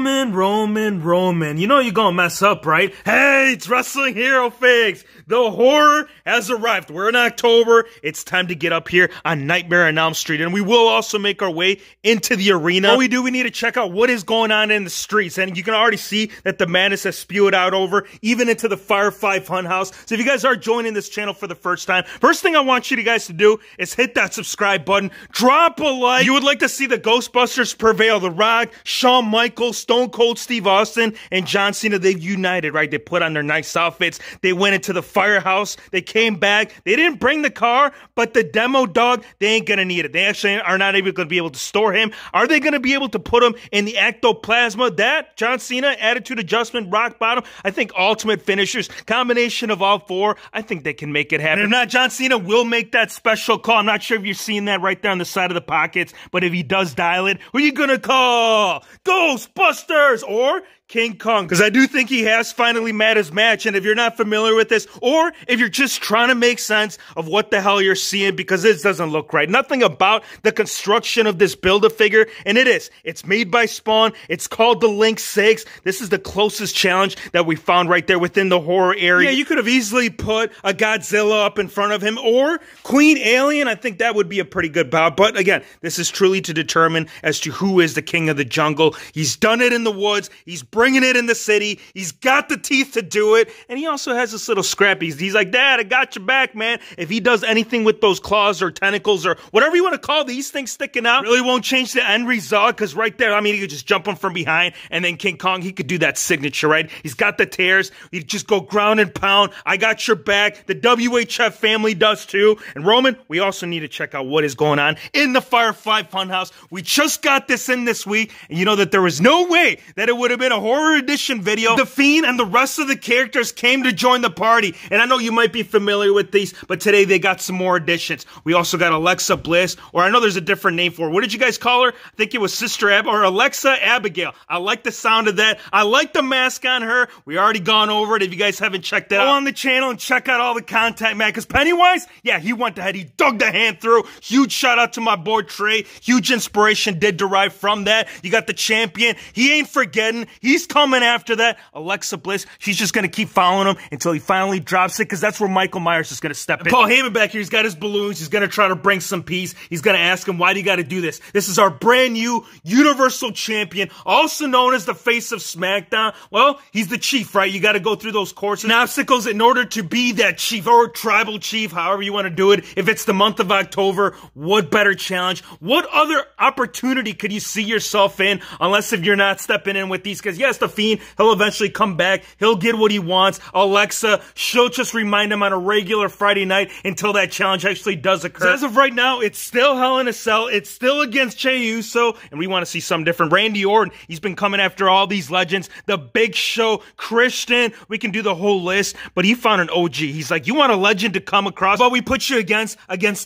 Roman. You know you're gonna mess up, right? Hey, it's Wrestling Hero Figs. The horror has arrived. We're in October. It's time to get up here on Nightmare on Elm Street. And we will also make our way into the arena. What we do, we need to check out what is going on in the streets. And you can already see that the madness has spewed out over, even into the Firefly Funhouse. So if you guys are joining this channel for the first time, first thing I want you guys to do is hit that subscribe button. Drop a like. You would like to see the Ghostbusters prevail. The Rock, Shawn Michaels, Stone Cold Steve Austin, and John Cena, they've united, right? They put on their nice outfits. They went into the firehouse. They came back. They didn't bring the car, but the demo dog, they ain't gonna need it. They actually are not going to be able to store him. Are they going to be able to put him in the ectoplasma? That, John Cena, attitude adjustment, rock bottom, I think ultimate finishers, combination of all four, I think they can make it happen. And if not, John Cena will make that special call. I'm not sure if you're seeing that right there on the side of the pockets, but if he does dial it, who are you going to call? Ghostbusters or King Kong, because I do think he has finally met his match. And if you're not familiar with this, or if you're just trying to make sense of what the hell you're seeing, because this doesn't look right. Nothing about the construction of this Build-A-Figure, and it's made by Spawn. It's called the Link 6. This is the closest challenge that we found right there within the horror area. Yeah, you could have easily put a Godzilla up in front of him, or Queen Alien. I think that would be a pretty good bout. But again, this is truly to determine as to who is the king of the jungle. He's done it in the woods. He's bringing it in the city. He's got the teeth to do it. And he also has this little scrappy. He's like, Dad, I got your back, man. If he does anything with those claws or tentacles or whatever you want to call these things sticking out, really won't change the end result, because right there, I mean, he could just jump him from behind, and then King Kong, he could do that signature, right? He's got the tears. He'd just go ground and pound. I got your back. The WHF family does too. And Roman, we also need to check out what is going on in the Firefly Funhouse. We just got this in this week, and you know that there was no way that it would have been a horror edition video. The Fiend and the rest of the characters came to join the party, and I know you might be familiar with these, but today they got some more additions. We also got Alexa Bliss, or I know there's a different name for her. What did you guys call her? I think it was Sister Ab or Alexa Abigail. I like the sound of that. I like the mask on her. We already gone over it. If you guys haven't checked it out, go on the channel and check out all the content, man, because Pennywise, yeah, he went ahead. He dug the hand through. Huge shout out to my boy Trey. Huge inspiration did derive from that. You got the champion. He ain't forgetting. He's coming after that. Alexa Bliss, she's just going to keep following him until he finally drops it, because that's where Michael Myers is going to step in. Paul Heyman back here, he's got his balloons. He's going to try to bring some peace. He's going to ask him, why do you got to do this? This is our brand new Universal Champion, also known as the face of SmackDown. Well, he's the chief, right? You got to go through those courses and obstacles in order to be that chief, or tribal chief, however you want to do it. If it's the month of October, what better challenge? What other opportunity could you see yourself in, unless if you're not stepping in with these? Because yes, the Fiend, he'll eventually come back. He'll get what he wants. Alexa, she'll just remind him on a regular Friday night until that challenge actually does occur. So as of right now, it's still Hell in a Cell. It's still against Jey Uso, and we want to see something different. Randy Orton, he's been coming after all these legends. The Big Show, Christian, we can do the whole list, but he found an OG. He's like, you want a legend to come across? But we put you against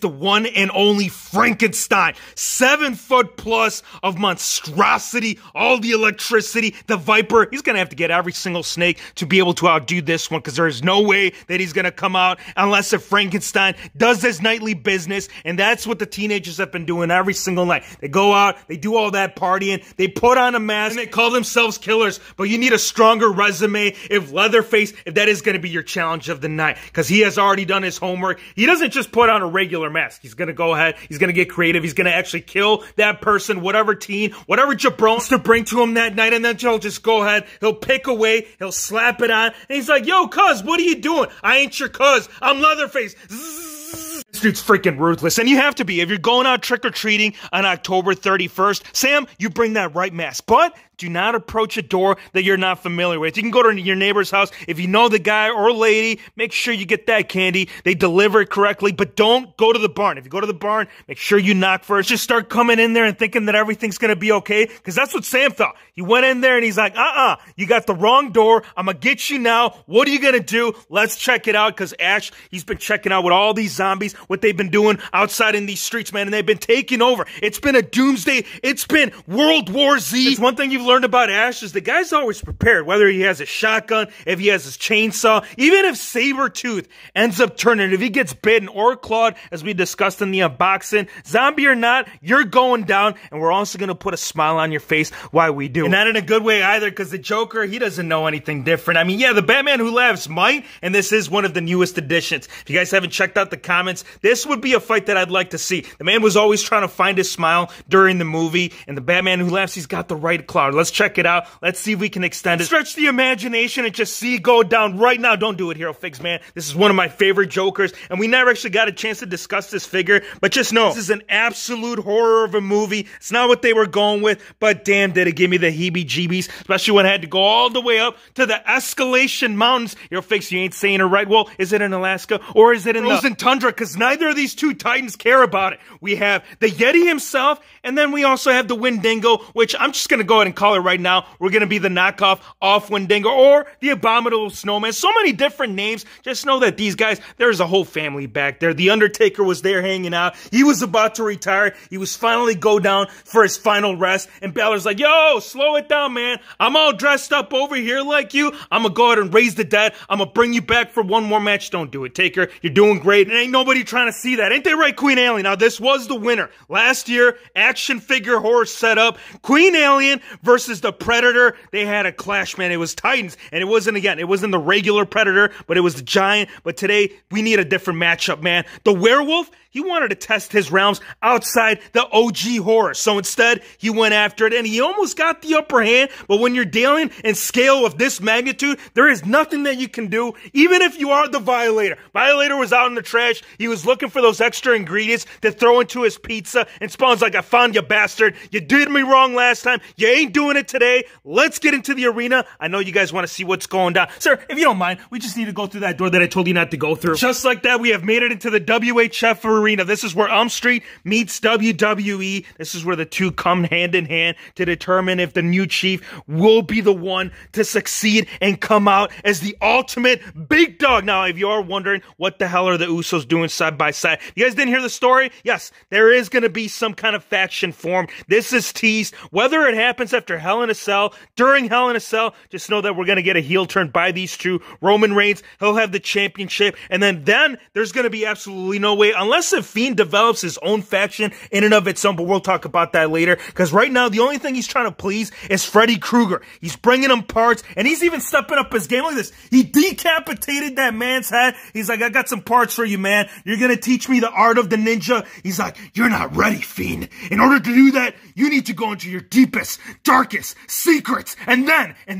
the one and only Frankenstein. 7 foot plus of monstrosity, all the electricity, the Viper. He's going to have to get every single snake to be able to outdo this one, because there is no way that he's going to come out unless if Frankenstein does his nightly business, and that's what the teenagers have been doing every single night. They go out, they do all that partying, they put on a mask, and they call themselves killers, but you need a stronger resume if Leatherface, if that is going to be your challenge of the night, because he has already done his homework. He doesn't just put on a regular mask. He's going to go ahead, he's going to get creative, he's going to actually kill that person, whatever teen, whatever jabron to bring to him that night, and then he'll just go ahead, he'll pick away, he'll slap it on, and he's like, yo, cuz, what are you doing? I ain't your cuz, I'm Leatherface. Zzz. This dude's freaking ruthless, and you have to be. If you're going out trick-or-treating on October 31st, Sam, you bring that right mask, but do not approach a door that you're not familiar with. You can go to your neighbor's house. If you know the guy or lady, make sure you get that candy. They deliver it correctly, but don't go to the barn. If you go to the barn, make sure you knock first. Just start coming in there and thinking that everything's going to be okay, because that's what Sam thought. He went in there and he's like, you got the wrong door. I'm going to get you now. What are you going to do? Let's check it out, because Ash, he's been checking out with all these zombies, what they've been doing outside in these streets, man, and they've been taking over. It's been a doomsday. It's been World War Z. It's one thing you've learned about Ash is the guy's always prepared, whether he has a shotgun, if he has his chainsaw, even if Sabretooth ends up turning, if he gets bitten or clawed, as we discussed in the unboxing, zombie or not, you're going down, and we're also going to put a smile on your face while we do. And not in a good way either, because the Joker, he doesn't know anything different. I mean, yeah, the Batman Who Laughs might, and this is one of the newest additions. If you guys haven't checked out the comments, this would be a fight that I'd like to see. The man was always trying to find his smile during the movie, and the Batman Who Laughs, he's got the right cloud. Let's check it out. Let's see if we can extend it. Stretch the imagination and just see it go down right now. Don't do it, Hero Figs, man. This is one of my favorite Jokers, and we never actually got a chance to discuss this figure, but just know, this is an absolute horror of a movie. It's not what they were going with, but damn, did it give me the heebie-jeebies, especially when I had to go all the way up to the Escalation Mountains. Hero Figs, you ain't saying it right. Well, is it in Alaska, or is it in frozen tundra? Because neither of these two titans care about it. We have the Yeti himself, and then we also have the Wendigo, which I'm just going to go ahead and call it right now. We're going to be the knockoff off Wendigo, or the Abominable Snowman. So many different names. Just know that these guys, there's a whole family back there. The Undertaker was there hanging out. He was about to retire. He was finally go down for his final rest, and Balor's like, yo, slow it down, man. I'm all dressed up over here like you. I'm going to go ahead and raise the dead. I'm going to bring you back for one more match. Don't do it, Taker. You're doing great, and ain't nobody trying to see that. Ain't they right, Queen Alien? Now, this was the winner. Last year, action figure horror setup. Queen Alien versus the Predator. They had a clash, man. It was Titans, and it wasn't the regular Predator, but it was the Giant. But today, we need a different matchup, man. The Werewolf, he wanted to test his realms outside the OG horror. So instead, he went after it, and he almost got the upper hand. But when you're dealing in scale of this magnitude, there is nothing that you can do, even if you are the Violator. Violator was out in the trash. He was looking for those extra ingredients to throw into his pizza, and Spawn's like, I found you, bastard. You did me wrong last time. You ain't doing it today. Let's get into the arena. I know you guys want to see what's going down. Sir, if you don't mind, we just need to go through that door that I told you not to go through. Just like that, we have made it into the WHF arena. This is where Street meets WWE. This is where the two come hand in hand to determine if the new chief will be the one to succeed and come out as the ultimate big dog. Now, if you are wondering what the hell are the Usos doing side by side, you guys didn't hear the story? Yes, there is going to be some kind of faction formed. This is teased. Whether it happens after Hell in a Cell, during Hell in a Cell, just know that we're going to get a heel turn by these two. Roman Reigns, he'll have the championship, and then there's going to be absolutely no way, unless the Fiend develops his own faction in and of its own, but we'll talk about that later, because right now, the only thing he's trying to please is Freddy Krueger. He's bringing him parts, and he's even stepping up his game. Look at this. He decapitated that man's head. He's like, I got some parts for you, man. You're going to teach me the art of the ninja. He's like, you're not ready, Fiend. In order to do that, you need to go into your deepest, darkest secrets, and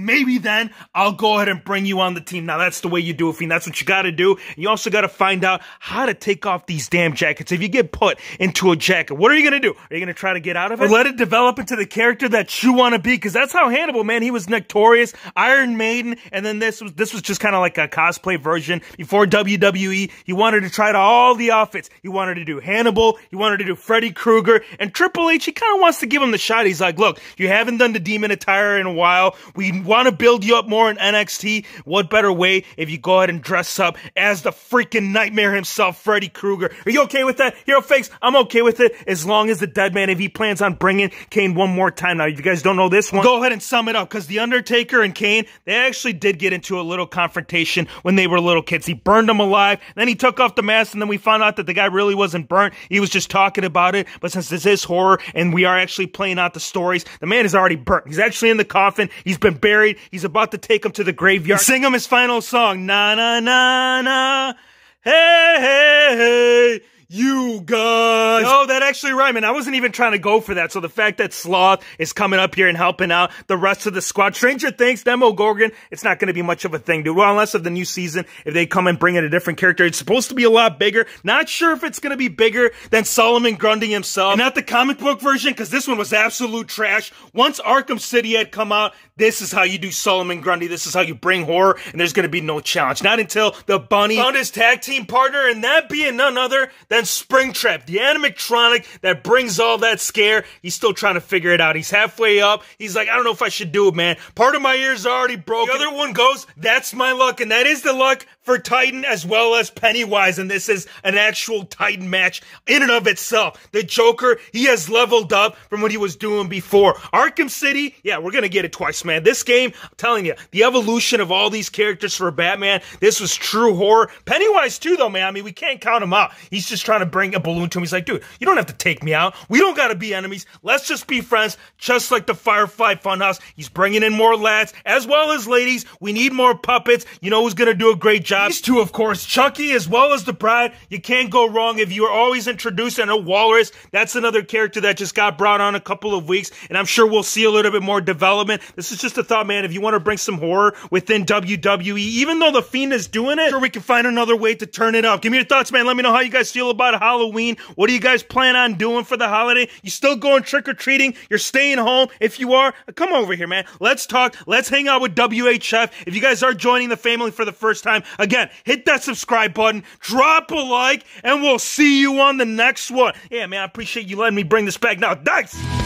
maybe then, I'll go ahead and bring you on the team. Now, that's the way you do it, Fiend. That's what you got to do. And you also got to find out how to take off these damn jackets. If you get put into a jacket, what are you going to do? Are you going to try to get out of it? Or let it develop into the character that you want to be? Because that's how Hannibal, man, he was notorious. Iron Maiden, and then this was just kind of like a cosplay version. Before WWE, he wanted to try to all the outfits. He wanted to do Hannibal, he wanted to do Freddy Krueger, and Triple H, he kind of wants to give him the shot. He's like, look, you haven't done the demon attire in a while. We want to build you up more in NXT. What better way if you go ahead and dress up as the freaking nightmare himself, Freddy Krueger? Are you okay with that? Hero Fakes, I'm okay with it, as long as the dead man, if he plans on bringing Kane one more time. Now, if you guys don't know this one, go ahead and sum it up, because The Undertaker and Kane, they actually did get into a little confrontation when they were little kids. He burned them alive, then he took off the mask, and then we found out that the guy really wasn't burnt. He was just talking about it, but since this is horror, and we are actually playing out the stories, the man is already burnt. He's actually in the coffin. He's been buried. He's about to take him to the graveyard, sing him his final song, na na na na, hey hey hey, you guys. Oh, that actually rhymed, and I wasn't even trying to go for that. So the fact that Sloth is coming up here and helping out the rest of the squad, Stranger Things, Demogorgon, it's not going to be much of a thing, dude. Well, unless of the new season, if they come and bring in a different character, it's supposed to be a lot bigger. Not sure if it's going to be bigger than Solomon Grundy himself. And not the comic book version, because this one was absolute trash. Once Arkham City had come out, this is how you do Solomon Grundy. This is how you bring horror, and there's going to be no challenge. Not until the Bunny found his tag team partner, and that being none other than Springtrap, the animatronic that brings all that scare. He's still trying to figure it out. He's halfway up. He's like, I don't know if I should do it, man. Part of my ear's already broken. The other one goes, that's my luck, and that is the luck for Titan as well as Pennywise, and this is an actual Titan match in and of itself. The Joker, he has leveled up from what he was doing before. Arkham City, yeah, we're gonna get it twice, man. This game, I'm telling you, the evolution of all these characters for Batman, this was true horror. Pennywise too, though, man. I mean, we can't count him out. He's just trying to bring a balloon to him. He's like, dude, you don't have to take me out. We don't gotta be enemies. Let's just be friends, just like the Firefly Funhouse. He's bringing in more lads, as well as ladies. We need more puppets. You know who's gonna do a great job? These two, of course, Chucky as well as the Bride. You can't go wrong if you are always introducing a Walrus. That's another character that just got brought on a couple of weeks, and I'm sure we'll see a little bit more development. This is just a thought, man. If you want to bring some horror within WWE, even though The Fiend is doing it, sure, we can find another way to turn it up. Give me your thoughts, man. Let me know how you guys feel about Halloween. What do you guys plan on doing for the holiday? You still going trick-or-treating? You're staying home? If you are, come over here, man. Let's talk. Let's hang out with WHF. If you guys are joining the family for the first time, again, hit that subscribe button, drop a like, and we'll see you on the next one. Yeah, man, I appreciate you letting me bring this back. Now, thanks!